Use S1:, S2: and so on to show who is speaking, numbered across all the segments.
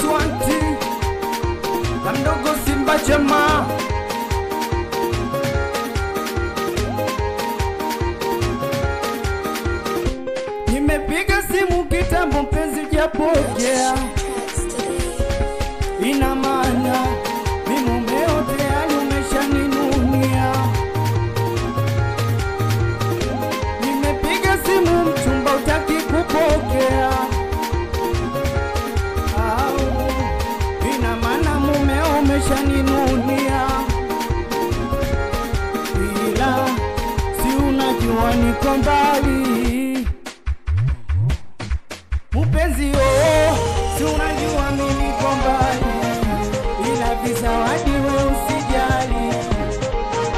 S1: Swanti na mdogo Simba Jamaa. Nimepiga simu kitambo mpenzi hujapokea, ina maana mimi mumeo tayari umeshaninunia. Nimepiga simu mchumba hutaki kupokea, au ina maana mumeo umeshaninunia. Ila si unajua niko mbali mpenzi, si unajua mimi niko mbali, ila visawadi wewe usijali.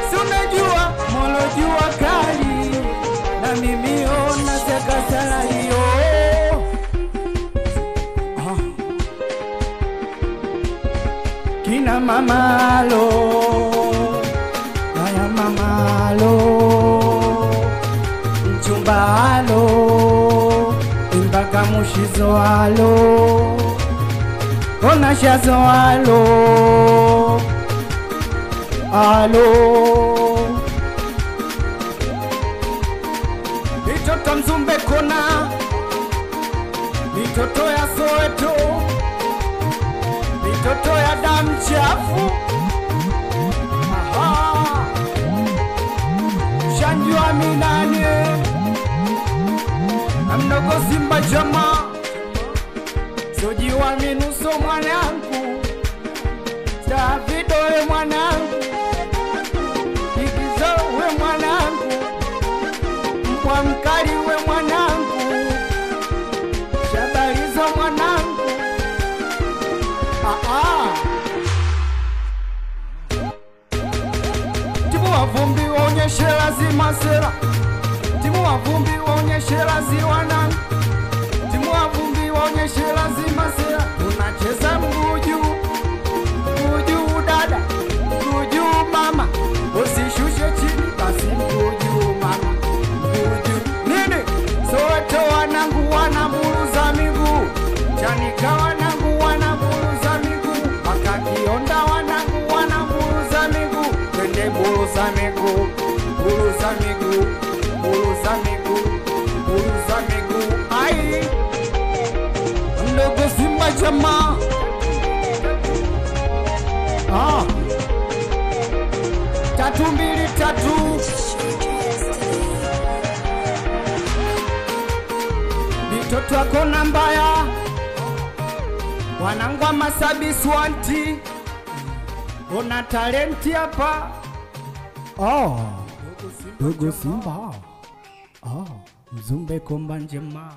S1: Si unajua moyo jua kali, na mimi nataka sala hiyo. Kina mamalo, haya mamalo, mchumbalo mpaka mushizo alo, ona shazo alo, alo. Mitoto Mzumbe kona, mitoto ya Soweto, mitoto ya damu chafu. Aha, Shanjua Minane na mdogo Simba Jamaa. Sojiwa minuso mwanangu, Davido we mwanangu, Igizo we mwanangu, Mbwa Mkali we mwanangu, Shabarizo mwanangu. Timu wa vumbi waonyeshe lazima sera, timu wa vumbi waonyeshe lazima wanangu, timu wa vumbi waonyeshe lazima sera. Tunacheza mguu juu, mguu juu dada, mguu juu mama, usishushe chini basi mguu juu mama, mguu juu. Nini? Soweto wanangu wanaburuza miguu, Chanika wanangu wanaburuza miguu, mpaka Kionda wanangu wanaburuza miguu. Twende buruza miguu, buruza miguu, buruza miguu, buruza miguu. Ai, mdogo Simba Jamaa. Tatu mbili tatu, mitoto yako na mbaya, wanangwa Masabi Swanti, una talenti hapa. Dogo Simba. Mzumbe komba njema.